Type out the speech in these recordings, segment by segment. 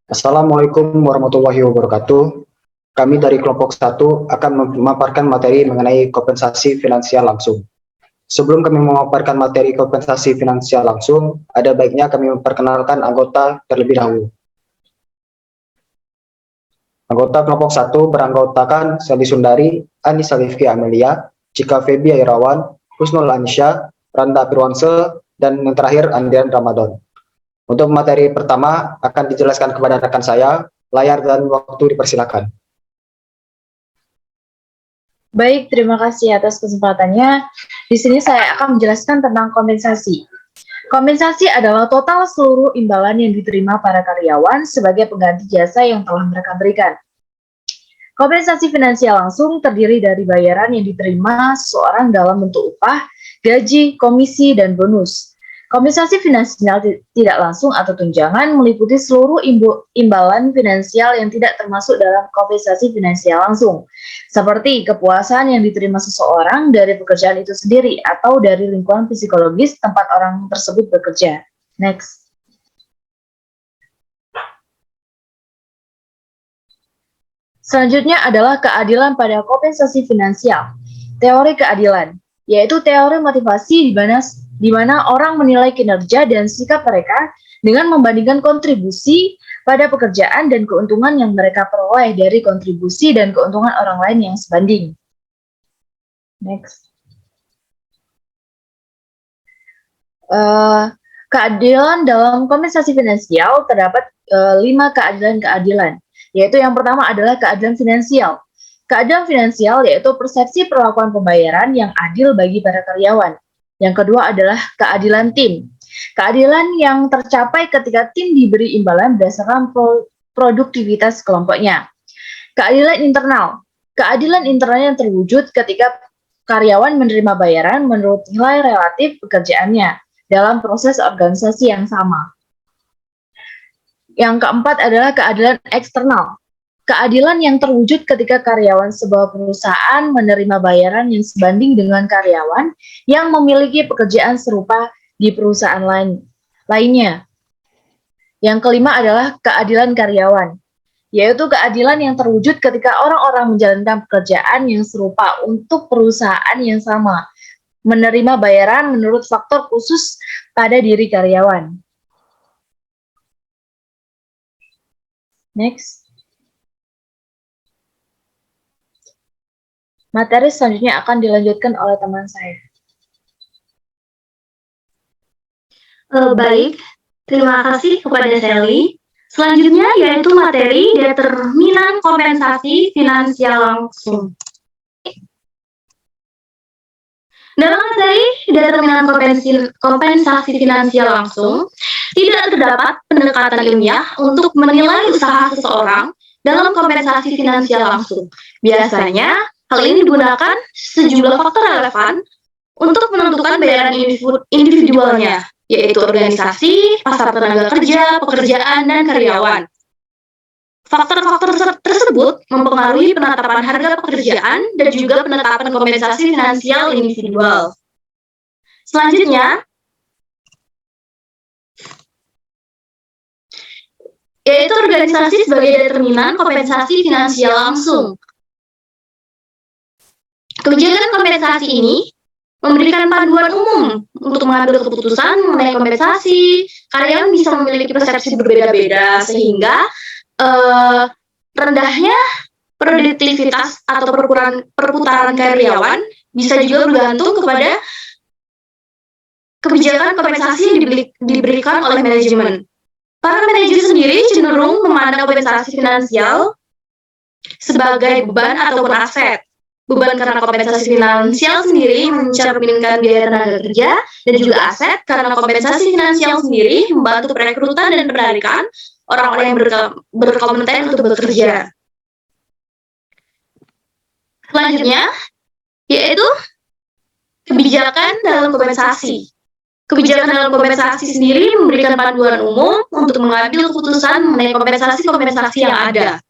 Assalamualaikum warahmatullahi wabarakatuh. Kami dari kelompok 1 akan memaparkan materi mengenai kompensasi finansial langsung. Sebelum kami memaparkan materi kompensasi finansial langsung, ada baiknya kami memperkenalkan anggota terlebih dahulu. Anggota kelompok 1 beranggotakan Sally Sundari, Anissa Rifki Amelia, Cika Febi Airawan, Husnul Ansya, Randa Pirwanse, dan yang terakhir Andian Ramadan. Untuk materi pertama akan dijelaskan kepada rekan saya, layar dan waktu dipersilakan. Baik, terima kasih atas kesempatannya. Di sini saya akan menjelaskan tentang kompensasi. Kompensasi adalah total seluruh imbalan yang diterima para karyawan sebagai pengganti jasa yang telah mereka berikan. Kompensasi finansial langsung terdiri dari bayaran yang diterima seseorang dalam bentuk upah, gaji, komisi, dan bonus. Kompensasi finansial tidak langsung atau tunjangan meliputi seluruh imbalan finansial yang tidak termasuk dalam kompensasi finansial langsung, seperti kepuasan yang diterima seseorang dari pekerjaan itu sendiri atau dari lingkungan psikologis tempat orang tersebut bekerja. Next. Selanjutnya adalah keadilan pada kompensasi finansial. Teori keadilan, yaitu teori motivasi di mana orang menilai kinerja dan sikap mereka dengan membandingkan kontribusi pada pekerjaan dan keuntungan yang mereka peroleh dari kontribusi dan keuntungan orang lain yang sebanding. Next. Keadilan dalam kompensasi finansial terdapat 5 keadilan-keadilan, yaitu yang pertama adalah keadilan finansial. Keadilan finansial yaitu persepsi perlakuan pembayaran yang adil bagi para karyawan. Yang kedua adalah keadilan tim. Keadilan yang tercapai ketika tim diberi imbalan berdasarkan produktivitas kelompoknya. Keadilan internal. Keadilan internal yang terwujud ketika karyawan menerima bayaran menurut nilai relatif pekerjaannya dalam proses organisasi yang sama. Yang keempat adalah keadilan eksternal. Keadilan yang terwujud ketika karyawan sebuah perusahaan menerima bayaran yang sebanding dengan karyawan yang memiliki pekerjaan serupa di perusahaan lainnya. Yang kelima adalah keadilan karyawan, yaitu keadilan yang terwujud ketika orang-orang menjalankan pekerjaan yang serupa untuk perusahaan yang sama, menerima bayaran menurut faktor khusus pada diri karyawan. Next. Materi selanjutnya akan dilanjutkan oleh teman saya. Baik, terima kasih kepada Sally. Selanjutnya yaitu materi determinan kompensasi finansial langsung. Dalam materi determinan kompensasi finansial langsung, tidak terdapat pendekatan ilmiah untuk menilai usaha seseorang dalam kompensasi finansial langsung. Biasanya, hal ini digunakan sejumlah faktor relevan untuk menentukan bayaran individualnya, yaitu organisasi, pasar tenaga kerja, pekerjaan, dan karyawan. Faktor-faktor tersebut mempengaruhi penetapan harga pekerjaan dan juga penetapan kompensasi finansial individual. Selanjutnya, yaitu organisasi sebagai determinan kompensasi finansial langsung. Kebijakan kompensasi ini memberikan panduan umum untuk mengambil keputusan mengenai kompensasi. Karyawan bisa memiliki persepsi berbeda-beda sehingga rendahnya produktivitas atau perputaran karyawan bisa juga bergantung kepada kebijakan kompensasi yang diberikan oleh manajemen. Para manajer sendiri cenderung memandang kompensasi finansial sebagai beban ataupun aset. Beban karena kompensasi finansial sendiri mencerminkan biaya tenaga kerja, dan juga aset karena kompensasi finansial sendiri membantu perekrutan dan penarikan orang-orang yang berkompeten untuk bekerja. Selanjutnya, yaitu kebijakan dalam kompensasi. Kebijakan dalam kompensasi sendiri memberikan panduan umum untuk mengambil keputusan mengenai kompensasi-kompensasi yang ada.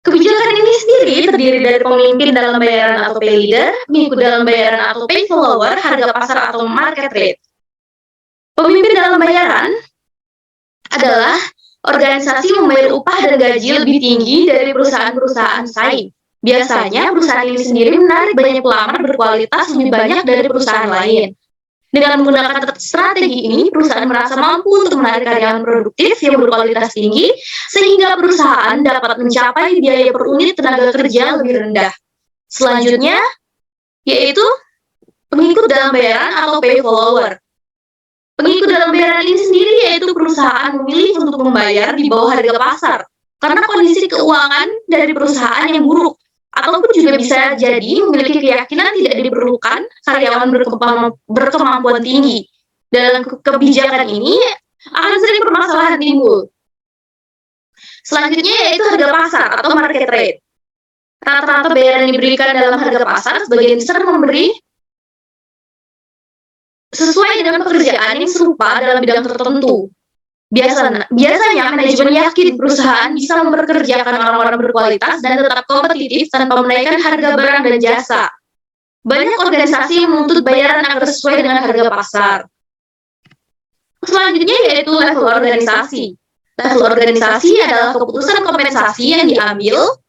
Kebijakan ini sendiri terdiri dari pemimpin dalam bayaran atau pay leader, mengikut dalam bayaran atau pay follower, harga pasar atau market rate. Pemimpin dalam bayaran adalah organisasi membayar upah dan gaji lebih tinggi dari perusahaan-perusahaan saing. Biasanya perusahaan ini sendiri menarik banyak pelamar berkualitas lebih banyak dari perusahaan lain. Dengan menggunakan strategi ini, perusahaan merasa mampu untuk menarik karyawan produktif yang berkualitas tinggi, sehingga perusahaan dapat mencapai biaya per unit tenaga kerja lebih rendah. Selanjutnya, yaitu pengikut dalam bayaran atau pay follower. Pengikut dalam bayaran ini sendiri yaitu perusahaan memilih untuk membayar di bawah harga pasar, karena kondisi keuangan dari perusahaan yang buruk, ataupun juga bisa jadi memiliki keyakinan tidak diperlukan karyawan berkemampuan tinggi. Dalam kebijakan ini akan sering permasalahan timbul. Selanjutnya yaitu harga pasar atau market rate. Rata-rata bayaran yang diberikan dalam harga pasar sebagian besar memberi sesuai dengan pekerjaan yang serupa dalam bidang tertentu. Biasanya manajemen yakin perusahaan bisa mempekerjakan orang-orang berkualitas dan tetap kompetitif tanpa menaikkan harga barang dan jasa. Banyak organisasi yang menuntut bayaran agar sesuai dengan harga pasar. Selanjutnya yaitu level organisasi. Level organisasi adalah keputusan kompensasi yang diambil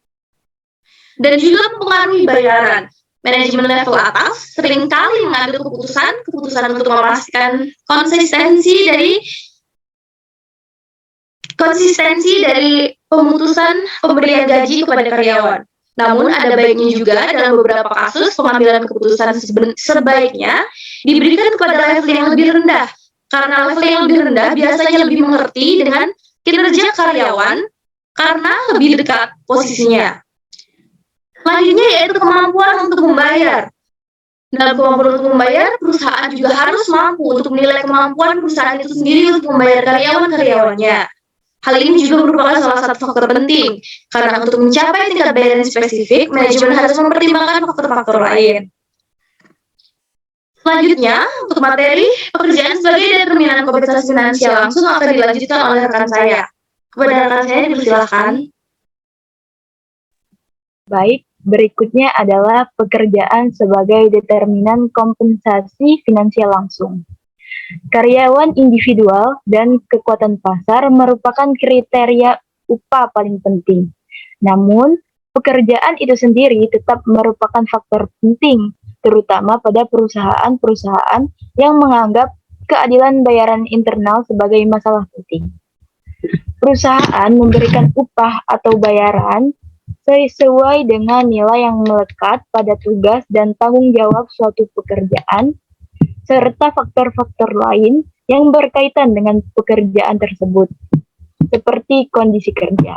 dan juga mempengaruhi bayaran. Manajemen level atas seringkali mengambil keputusan untuk memastikan konsistensi dari pemutusan pemberian gaji kepada karyawan. Namun ada baiknya juga dalam beberapa kasus pengambilan keputusan sebaiknya diberikan kepada level yang lebih rendah, karena level yang lebih rendah biasanya lebih mengerti dengan kinerja karyawan karena lebih dekat posisinya. Selanjutnya yaitu kemampuan untuk membayar. Dalam kemampuan untuk membayar, perusahaan juga harus mampu untuk menilai kemampuan perusahaan itu sendiri untuk membayar karyawan-karyawannya. Hal ini juga merupakan salah satu faktor penting, karena untuk mencapai tingkat bayaran spesifik, manajemen harus mempertimbangkan faktor-faktor lain. Selanjutnya, untuk materi, pekerjaan sebagai determinan kompensasi finansial langsung akan dilanjutkan oleh rekan saya. Kepada rekan saya dipersilakan. Baik, berikutnya adalah pekerjaan sebagai determinan kompensasi finansial langsung. Karyawan individual dan kekuatan pasar merupakan kriteria upah paling penting. Namun, pekerjaan itu sendiri tetap merupakan faktor penting, terutama pada perusahaan-perusahaan yang menganggap keadilan bayaran internal sebagai masalah penting. Perusahaan memberikan upah atau bayaran sesuai dengan nilai yang melekat pada tugas dan tanggung jawab suatu pekerjaan, serta faktor-faktor lain yang berkaitan dengan pekerjaan tersebut, seperti kondisi kerja.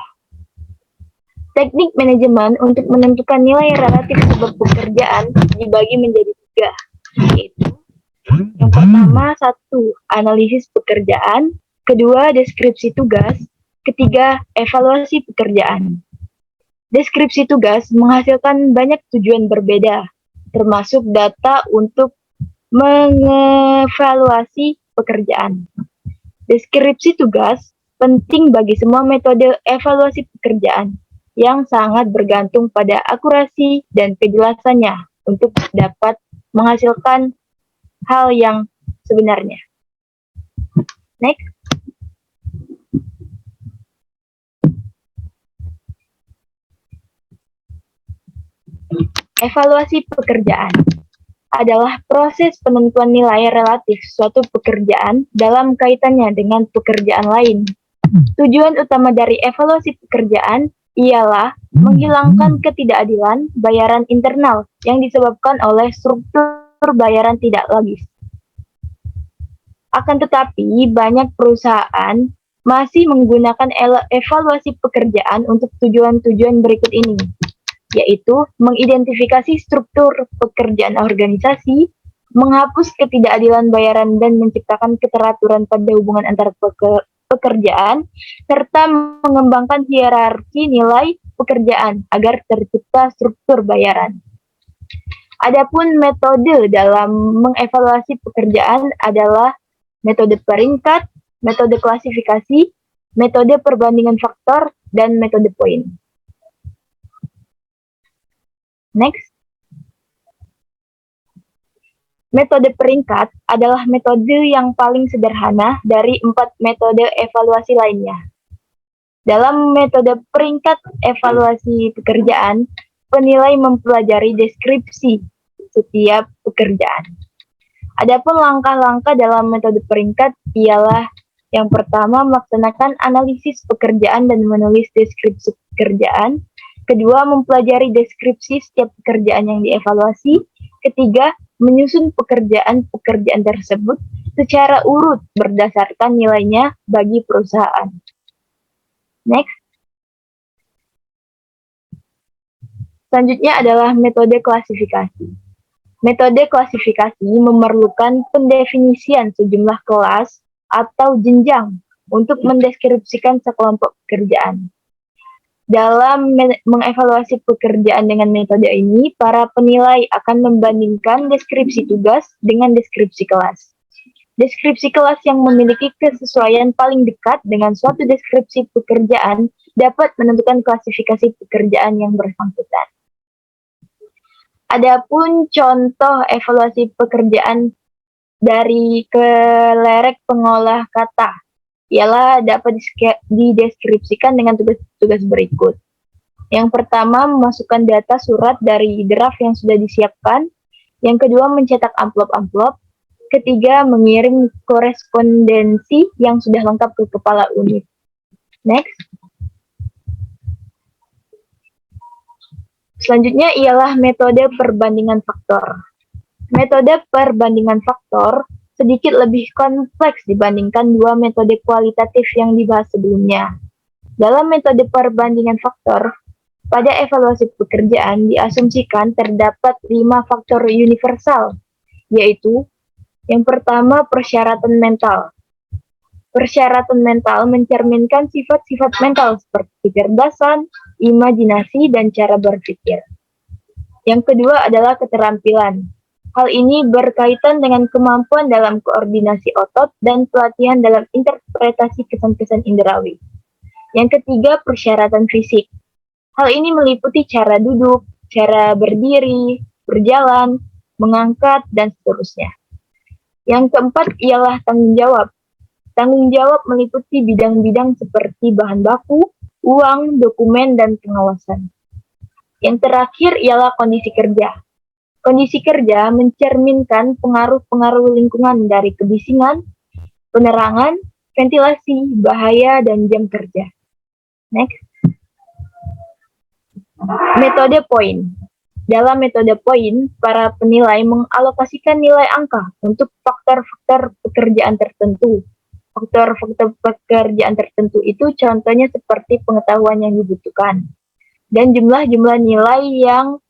Teknik manajemen untuk menentukan nilai relatif sebuah pekerjaan dibagi menjadi 3, yaitu yang pertama 1, analisis pekerjaan, kedua, deskripsi tugas, ketiga, evaluasi pekerjaan. Deskripsi tugas menghasilkan banyak tujuan berbeda, termasuk data untuk mengevaluasi pekerjaan. Deskripsi tugas penting bagi semua metode evaluasi pekerjaan yang sangat bergantung pada akurasi dan kejelasannya untuk dapat menghasilkan hal yang sebenarnya. Next. Evaluasi pekerjaan adalah proses penentuan nilai relatif suatu pekerjaan dalam kaitannya dengan pekerjaan lain. Tujuan utama dari evaluasi pekerjaan ialah menghilangkan ketidakadilan bayaran internal yang disebabkan oleh struktur bayaran tidak logis. Akan tetapi, banyak perusahaan masih menggunakan evaluasi pekerjaan untuk tujuan-tujuan berikut ini, yaitu mengidentifikasi struktur pekerjaan organisasi, menghapus ketidakadilan bayaran dan menciptakan keteraturan pada hubungan antar pekerjaan, serta mengembangkan hierarki nilai pekerjaan agar tercipta struktur bayaran. Adapun metode dalam mengevaluasi pekerjaan adalah metode peringkat, metode klasifikasi, metode perbandingan faktor, dan metode poin. Next. Metode peringkat adalah metode yang paling sederhana dari 4 metode evaluasi lainnya. Dalam metode peringkat evaluasi pekerjaan, penilai mempelajari deskripsi setiap pekerjaan. Adapun langkah-langkah dalam metode peringkat ialah yang pertama melaksanakan analisis pekerjaan dan menulis deskripsi pekerjaan. Kedua, mempelajari deskripsi setiap pekerjaan yang dievaluasi. Ketiga, menyusun pekerjaan-pekerjaan tersebut secara urut berdasarkan nilainya bagi perusahaan. Next. Selanjutnya adalah metode klasifikasi. Metode klasifikasi memerlukan pendefinisian sejumlah kelas atau jenjang untuk mendeskripsikan sekelompok pekerjaan. Dalam mengevaluasi pekerjaan dengan metode ini, para penilai akan membandingkan deskripsi tugas dengan deskripsi kelas. Deskripsi kelas yang memiliki kesesuaian paling dekat dengan suatu deskripsi pekerjaan dapat menentukan klasifikasi pekerjaan yang bersangkutan. Adapun contoh evaluasi pekerjaan dari kelerek pengolah kata ialah dapat dideskripsikan dengan tugas-tugas berikut. Yang pertama, memasukkan data surat dari draft yang sudah disiapkan. Yang kedua, mencetak amplop-amplop. Ketiga, mengirim korespondensi yang sudah lengkap ke kepala unit. Next. Selanjutnya ialah metode perbandingan faktor. Metode perbandingan faktor sedikit lebih kompleks dibandingkan dua metode kualitatif yang dibahas sebelumnya. Dalam metode perbandingan faktor, pada evaluasi pekerjaan diasumsikan terdapat 5 faktor universal, yaitu yang pertama persyaratan mental. Persyaratan mental mencerminkan sifat-sifat mental seperti kecerdasan, imajinasi, dan cara berpikir. Yang kedua adalah keterampilan. Hal ini berkaitan dengan kemampuan dalam koordinasi otot dan pelatihan dalam interpretasi kesan-kesan indrawi. Yang ketiga, persyaratan fisik. Hal ini meliputi cara duduk, cara berdiri, berjalan, mengangkat, dan seterusnya. Yang keempat ialah tanggung jawab. Tanggung jawab meliputi bidang-bidang seperti bahan baku, uang, dokumen, dan pengawasan. Yang terakhir ialah kondisi kerja. Kondisi kerja mencerminkan pengaruh-pengaruh lingkungan dari kebisingan, penerangan, ventilasi, bahaya, dan jam kerja. Next. Metode poin. Dalam metode poin, para penilai mengalokasikan nilai angka untuk faktor-faktor pekerjaan tertentu. Faktor-faktor pekerjaan tertentu itu contohnya seperti pengetahuan yang dibutuhkan dan jumlah-jumlah nilai yang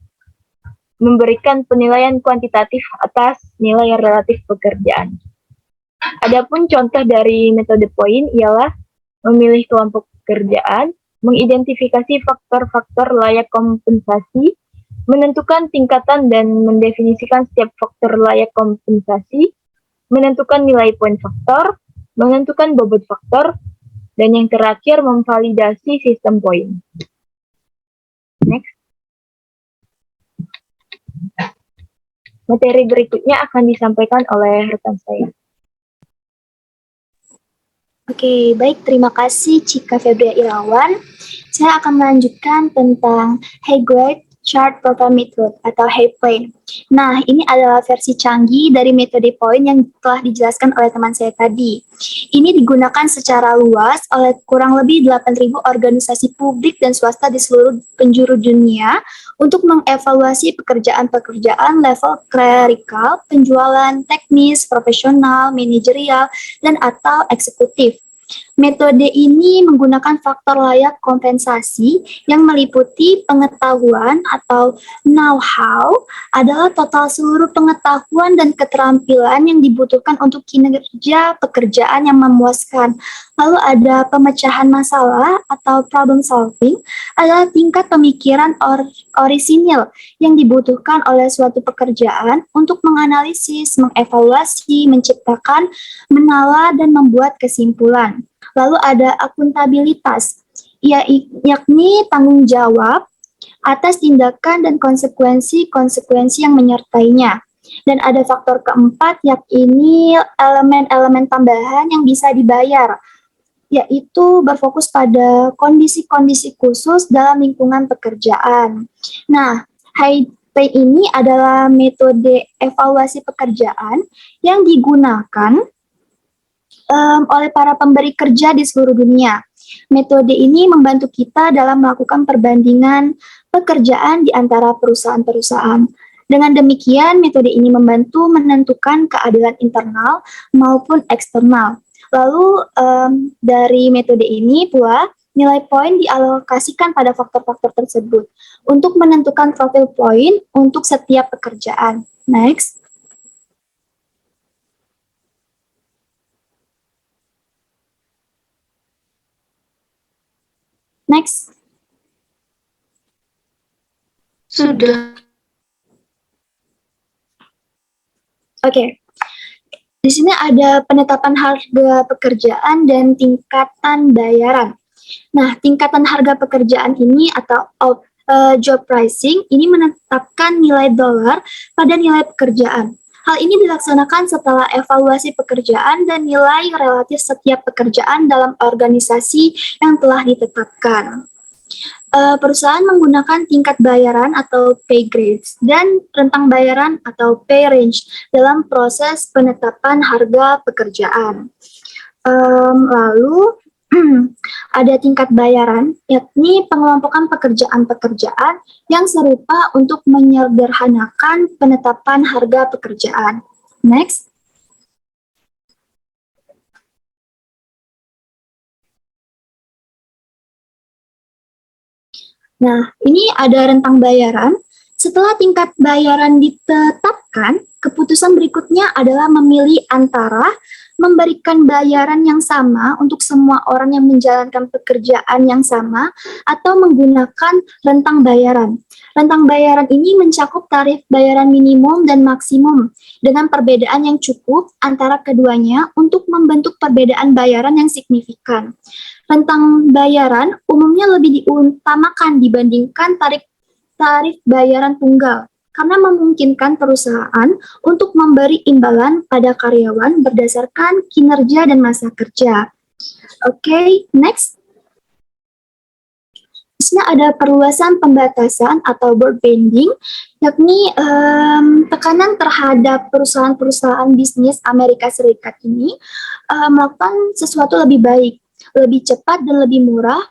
memberikan penilaian kuantitatif atas nilai relatif pekerjaan. Adapun contoh dari metode poin ialah memilih kelompok pekerjaan, mengidentifikasi faktor-faktor layak kompensasi, menentukan tingkatan dan mendefinisikan setiap faktor layak kompensasi, menentukan nilai poin faktor, menentukan bobot faktor, dan yang terakhir memvalidasi sistem poin. Next. Materi berikutnya akan disampaikan oleh rekan saya. Oke, baik. Terima kasih Cika Febria Irawan. Saya akan melanjutkan tentang High-Grade Chart Program Method atau HIPLANE. Nah, ini adalah versi canggih dari metode poin yang telah dijelaskan oleh teman saya tadi. Ini digunakan secara luas oleh kurang lebih 8.000 organisasi publik dan swasta di seluruh penjuru dunia untuk mengevaluasi pekerjaan-pekerjaan level klerikal, penjualan, teknis, profesional, manajerial, dan atau eksekutif. Metode ini menggunakan faktor layak kompensasi yang meliputi pengetahuan atau know-how adalah total seluruh pengetahuan dan keterampilan yang dibutuhkan untuk kinerja pekerjaan yang memuaskan. Lalu ada pemecahan masalah atau problem solving adalah tingkat pemikiran orisinil yang dibutuhkan oleh suatu pekerjaan untuk menganalisis, mengevaluasi, menciptakan, menalar, dan membuat kesimpulan. Lalu ada akuntabilitas, yakni tanggung jawab atas tindakan dan konsekuensi yang menyertainya. Dan ada faktor keempat, yakni elemen-elemen tambahan yang bisa dibayar. yaitu berfokus pada kondisi-kondisi khusus dalam lingkungan pekerjaan. Nah, high pay ini adalah metode evaluasi pekerjaan yang digunakan oleh para pemberi kerja di seluruh dunia. Metode ini membantu kita dalam melakukan perbandingan pekerjaan di antara perusahaan-perusahaan. Dengan demikian, metode ini membantu menentukan keadilan internal maupun eksternal. Lalu, dari metode ini pula, nilai poin dialokasikan pada faktor-faktor tersebut untuk menentukan profil poin untuk setiap pekerjaan. Next. Next. Sudah. Oke. Di sini ada penetapan harga pekerjaan dan tingkatan bayaran. Nah, tingkatan harga pekerjaan ini atau job pricing ini menetapkan nilai dolar pada nilai pekerjaan. Hal ini dilaksanakan setelah evaluasi pekerjaan dan nilai relatif setiap pekerjaan dalam organisasi yang telah ditetapkan. Perusahaan menggunakan tingkat bayaran atau pay grades dan rentang bayaran atau pay range dalam proses penetapan harga pekerjaan. Lalu ada tingkat bayaran, yakni pengelompokan pekerjaan-pekerjaan yang serupa untuk menyederhanakan penetapan harga pekerjaan. Next. Nah, ini ada rentang bayaran. Setelah tingkat bayaran ditetapkan, keputusan berikutnya adalah memilih antara memberikan bayaran yang sama untuk semua orang yang menjalankan pekerjaan yang sama atau menggunakan rentang bayaran. Rentang bayaran ini mencakup tarif bayaran minimum dan maksimum dengan perbedaan yang cukup antara keduanya untuk membentuk perbedaan bayaran yang signifikan. Rentang bayaran umumnya lebih diutamakan dibandingkan tarif bayaran tunggal karena memungkinkan perusahaan untuk memberi imbalan pada karyawan berdasarkan kinerja dan masa kerja. Oke, next. Di sini ada perluasan pembatasan atau board bending, yakni tekanan terhadap perusahaan-perusahaan bisnis Amerika Serikat ini melakukan sesuatu lebih baik, lebih cepat dan lebih murah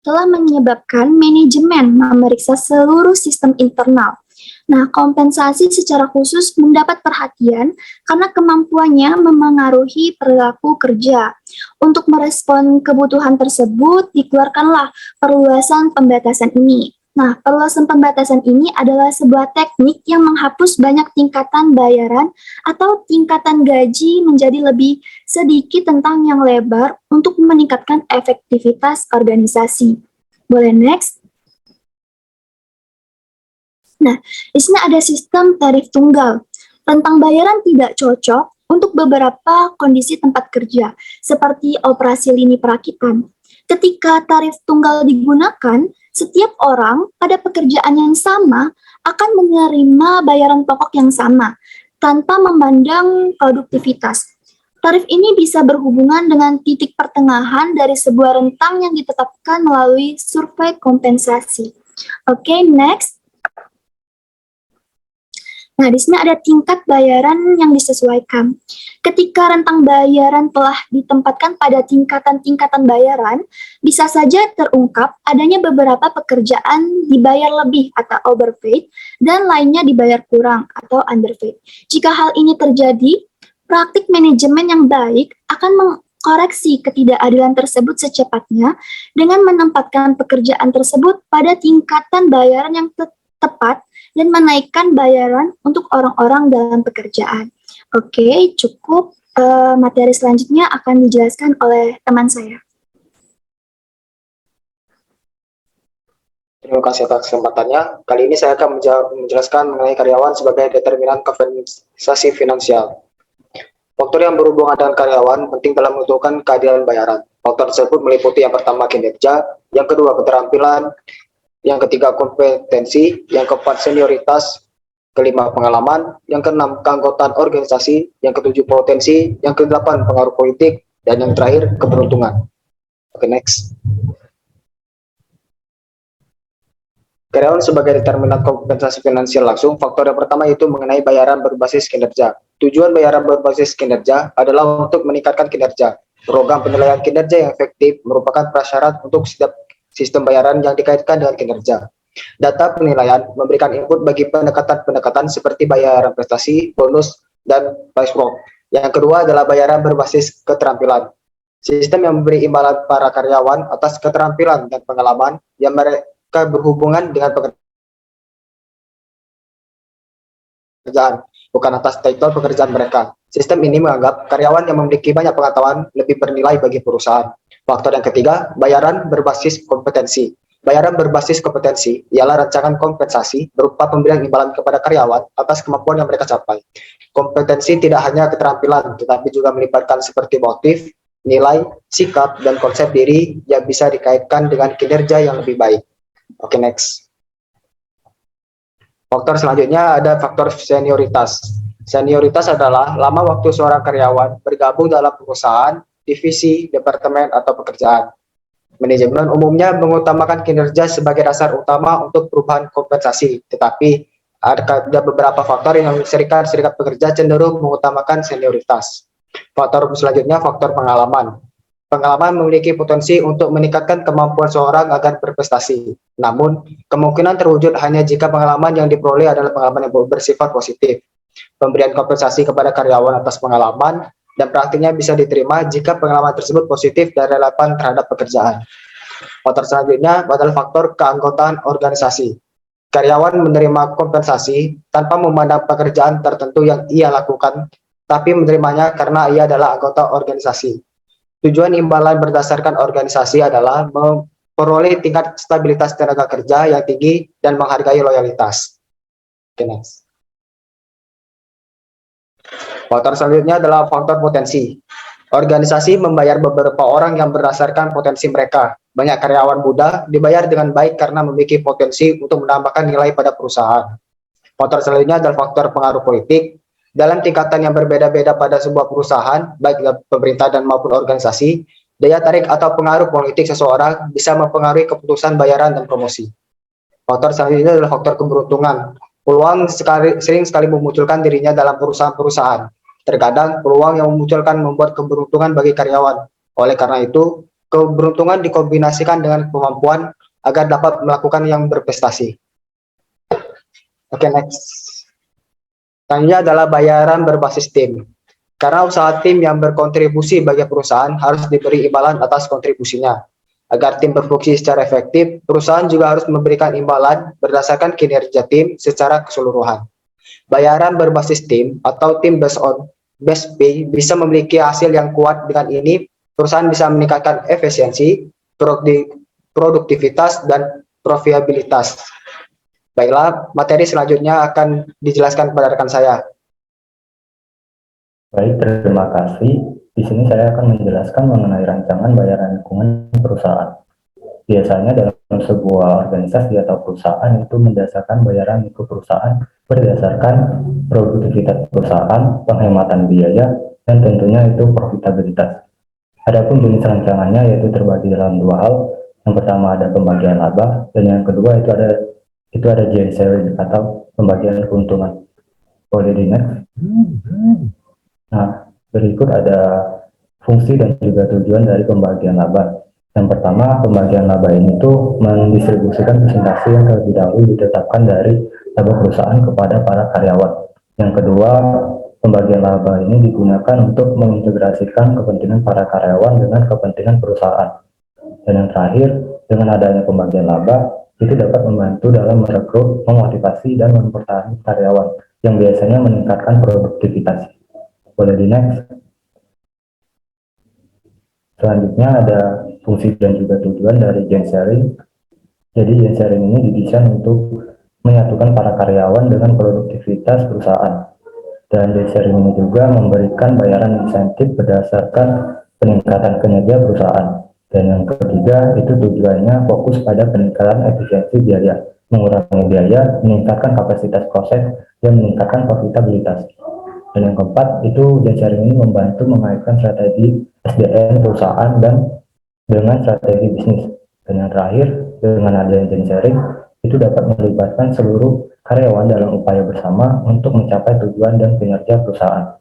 telah menyebabkan manajemen memeriksa seluruh sistem internal. Nah, kompensasi secara khusus mendapat perhatian karena kemampuannya memengaruhi perilaku kerja. Untuk merespon kebutuhan tersebut, dikeluarkanlah perluasan pembatasan ini. Nah, perluasan pembatasan ini adalah sebuah teknik yang menghapus banyak tingkatan bayaran atau tingkatan gaji menjadi lebih sedikit tentang yang lebar untuk meningkatkan efektivitas organisasi. Boleh next? Nah, di sini ada sistem tarif tunggal. Rentang bayaran tidak cocok untuk beberapa kondisi tempat kerja, seperti operasi lini perakitan. Ketika tarif tunggal digunakan, setiap orang pada pekerjaan yang sama akan menerima bayaran pokok yang sama, tanpa memandang produktivitas. Tarif ini bisa berhubungan dengan titik pertengahan dari sebuah rentang yang ditetapkan melalui survei kompensasi. Oke, next. Nah, di sini ada tingkat bayaran yang disesuaikan. Ketika rentang bayaran telah ditempatkan pada tingkatan-tingkatan bayaran, bisa saja terungkap adanya beberapa pekerjaan dibayar lebih atau overpaid, dan lainnya dibayar kurang atau underpaid. Jika hal ini terjadi, praktik manajemen yang baik akan mengkoreksi ketidakadilan tersebut secepatnya dengan menempatkan pekerjaan tersebut pada tingkatan bayaran yang tepat dan menaikkan bayaran untuk orang-orang dalam pekerjaan. Oke, cukup. Materi selanjutnya akan dijelaskan oleh teman saya. Terima kasih atas kesempatannya. Kali ini saya akan menjelaskan mengenai karyawan sebagai determinan kompensasi finansial. Faktor yang berhubungan dengan karyawan penting dalam menentukan keadilan bayaran. Faktor tersebut meliputi yang pertama kinerja, yang kedua keterampilan, yang ketiga kompetensi, yang keempat senioritas, kelima pengalaman, yang keenam keanggotaan organisasi, yang ketujuh potensi, yang kedelapan pengaruh politik, dan yang terakhir keberuntungan. Oke, next. Karyawan sebagai determinan kompensasi finansial langsung, faktor yang pertama itu mengenai bayaran berbasis kinerja. Tujuan bayaran berbasis kinerja adalah untuk meningkatkan kinerja. Program penilaian kinerja yang efektif merupakan prasyarat untuk setiap sistem bayaran yang dikaitkan dengan kinerja. Data penilaian memberikan input bagi pendekatan-pendekatan seperti bayaran prestasi, bonus, dan price work. Yang kedua adalah bayaran berbasis keterampilan. Sistem yang memberi imbalan para karyawan atas keterampilan dan pengalaman yang mereka berhubungan dengan pekerjaan, bukan atas title pekerjaan mereka. Sistem ini menganggap karyawan yang memiliki banyak pengetahuan lebih bernilai bagi perusahaan. Faktor yang ketiga, bayaran berbasis kompetensi. Bayaran berbasis kompetensi ialah rancangan kompensasi berupa pemberian imbalan kepada karyawan atas kemampuan yang mereka capai. Kompetensi tidak hanya keterampilan, tetapi juga melibatkan seperti motif, nilai, sikap, dan konsep diri yang bisa dikaitkan dengan kinerja yang lebih baik. Oke, next. Faktor selanjutnya ada faktor senioritas. Senioritas adalah lama waktu seorang karyawan bergabung dalam perusahaan, divisi, departemen, atau pekerjaan. Manajemen umumnya mengutamakan kinerja sebagai dasar utama untuk perubahan kompensasi, tetapi ada beberapa faktor yang serikat pekerja cenderung mengutamakan senioritas. Faktor selanjutnya faktor pengalaman. Pengalaman memiliki potensi untuk meningkatkan kemampuan seorang agar berprestasi. Namun, kemungkinan terwujud hanya jika pengalaman yang diperoleh adalah pengalaman yang bersifat positif. Pemberian kompensasi kepada karyawan atas pengalaman dan praktiknya bisa diterima jika pengalaman tersebut positif dan relevan terhadap pekerjaan. Faktor selanjutnya adalah faktor keanggotaan organisasi. Karyawan menerima kompensasi tanpa memandang pekerjaan tertentu yang ia lakukan, tapi menerimanya karena ia adalah anggota organisasi. Tujuan imbalan berdasarkan organisasi adalah memperoleh tingkat stabilitas tenaga kerja yang tinggi dan menghargai loyalitas. Oke, next. Faktor selanjutnya adalah faktor potensi. Organisasi membayar beberapa orang yang berdasarkan potensi mereka. Banyak karyawan muda dibayar dengan baik karena memiliki potensi untuk menambahkan nilai pada perusahaan. Faktor selanjutnya adalah faktor pengaruh politik. Dalam tingkatan yang berbeda-beda pada sebuah perusahaan, baik pemerintah dan maupun organisasi, daya tarik atau pengaruh politik seseorang bisa mempengaruhi keputusan bayaran dan promosi. Faktor selanjutnya adalah faktor keberuntungan. Peluang sering sekali memunculkan dirinya dalam perusahaan-perusahaan. Terkadang peluang yang memunculkan membuat keberuntungan bagi karyawan. Oleh karena itu, keberuntungan dikombinasikan dengan kemampuan agar dapat melakukan yang berprestasi. Oke, next. Selanjutnya adalah bayaran berbasis tim. Karena usaha tim yang berkontribusi bagi perusahaan harus diberi imbalan atas kontribusinya. Agar tim berfungsi secara efektif, perusahaan juga harus memberikan imbalan berdasarkan kinerja tim secara keseluruhan. Bayaran berbasis tim atau tim based on base pay bisa memiliki hasil yang kuat. Dengan ini, perusahaan bisa meningkatkan efisiensi, produktivitas, dan profitabilitas. Baiklah, materi selanjutnya akan dijelaskan kepada rekan saya. Baik, terima kasih. Di sini saya akan menjelaskan mengenai rancangan bayaran lingkungan perusahaan. Biasanya dalam sebuah organisasi atau perusahaan itu mendasarkan bayaran ke perusahaan berdasarkan produktivitas perusahaan, penghematan biaya, dan tentunya itu profitabilitas. Adapun jenis rancangannya yaitu terbagi dalam dua hal. Yang pertama ada pembagian laba, dan yang kedua itu ada gain sharing atau pembagian keuntungan. Boleh di next. Nah, berikut ada fungsi dan juga tujuan dari pembagian laba. Yang pertama, pembagian laba ini tuh mendistribusikan presentasi yang terlebih dahulu ditetapkan dari laba perusahaan kepada para karyawan. Yang kedua, pembagian laba ini digunakan untuk mengintegrasikan kepentingan para karyawan dengan kepentingan perusahaan. Dan yang terakhir, dengan adanya pembagian laba, itu dapat membantu dalam merekrut, memotivasi, dan mempertahankan karyawan yang biasanya meningkatkan produktivitas. Boleh di next. Selanjutnya ada fungsi dan juga tujuan dari gain sharing. Jadi gain sharing ini didesain untuk menyatukan para karyawan dengan produktivitas perusahaan. Dan gain sharing ini juga memberikan bayaran insentif berdasarkan peningkatan kinerja perusahaan. Dan yang ketiga, itu tujuannya fokus pada peningkatan efisiensi biaya, mengurangi biaya, meningkatkan kapasitas proses, dan meningkatkan profitabilitas. Dan yang keempat, itu gain sharing ini membantu mengaitkan strategi SDM perusahaan dan dengan strategi bisnis. Dan yang terakhir, dengan adanya gen sharing, itu dapat melibatkan seluruh karyawan dalam upaya bersama untuk mencapai tujuan dan kinerja perusahaan.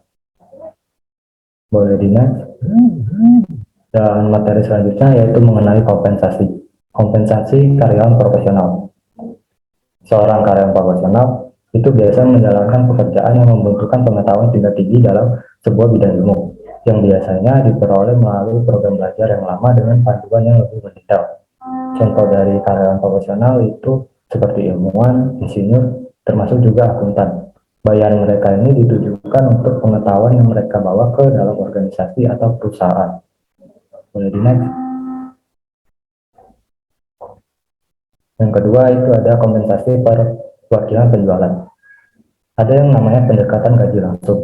Boleh di next. Dan materi selanjutnya yaitu mengenai kompensasi. Kompensasi karyawan profesional. Seorang karyawan profesional itu biasa menjalankan pekerjaan yang membutuhkan pengetahuan tingkat tinggi dalam sebuah bidang ilmu, yang biasanya diperoleh melalui program belajar yang lama dengan panduan yang lebih mendetail. Contoh dari karyawan profesional itu seperti ilmuwan, insinyur, termasuk juga akuntan. Bayaran mereka ini ditujukan untuk pengetahuan yang mereka bawa ke dalam organisasi atau perusahaan. Boleh di next. Yang kedua itu ada kompensasi perwakilan penjualan. Ada yang namanya pendekatan gaji langsung.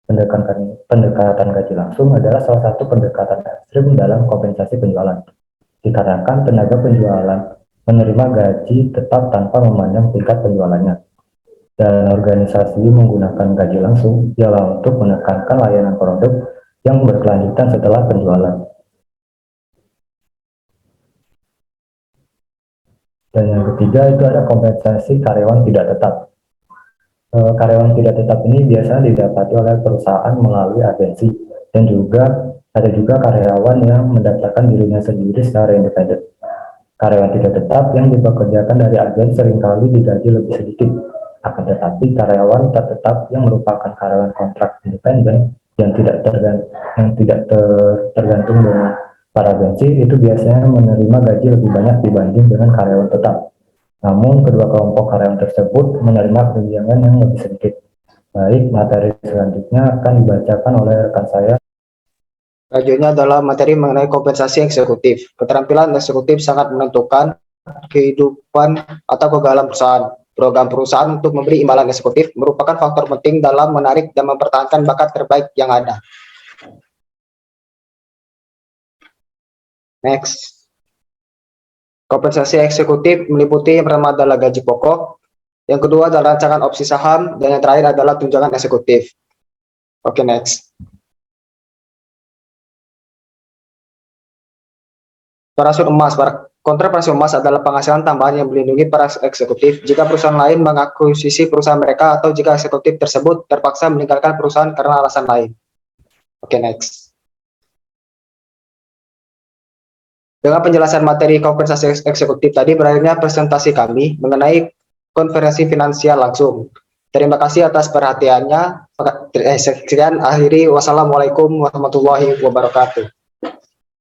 Pendekatan gaji langsung adalah salah satu pendekatan ekstrim dalam kompensasi penjualan. Dikarenakan tenaga penjualan menerima gaji tetap tanpa memandang tingkat penjualannya. Dan organisasi menggunakan gaji langsung ialah untuk menekankan layanan produk yang berkelanjutan setelah penjualan. Dan yang ketiga itu ada kompensasi karyawan tidak tetap. Karyawan tidak tetap ini biasa didapati oleh perusahaan melalui agensi, dan juga ada juga karyawan yang mendaftarkan dirinya sendiri secara independen. Karyawan tidak tetap yang dipekerjakan dari agen seringkali digaji lebih sedikit. Akan tetapi karyawan tak tetap yang merupakan karyawan kontrak independen yang tidak tergantung dengan para agensi itu biasanya menerima gaji lebih banyak dibanding dengan karyawan tetap. Namun kedua kelompok karyawan tersebut menerima tunjangan yang lebih sedikit. Baik, materi selanjutnya akan dibacakan oleh rekan saya. Selanjutnya adalah materi mengenai kompensasi eksekutif. Keterampilan eksekutif sangat menentukan kehidupan atau kegagalan perusahaan. Program perusahaan untuk memberi imbalan eksekutif merupakan faktor penting dalam menarik dan mempertahankan bakat terbaik yang ada. Next. Kompensasi eksekutif meliputi yang pertama adalah gaji pokok, yang kedua adalah rancangan opsi saham, dan yang terakhir adalah tunjangan eksekutif. Oke, next. Parasut emas. Kontrak parasut emas adalah penghasilan tambahan yang melindungi para eksekutif jika perusahaan lain mengakuisisi perusahaan mereka atau jika eksekutif tersebut terpaksa meninggalkan perusahaan karena alasan lain. Oke, next. Dengan penjelasan materi kompensasi eksekutif tadi, berakhirnya presentasi kami mengenai konferensi finansial langsung. Terima kasih atas perhatiannya. Sekian akhiri. Wassalamualaikum warahmatullahi wabarakatuh.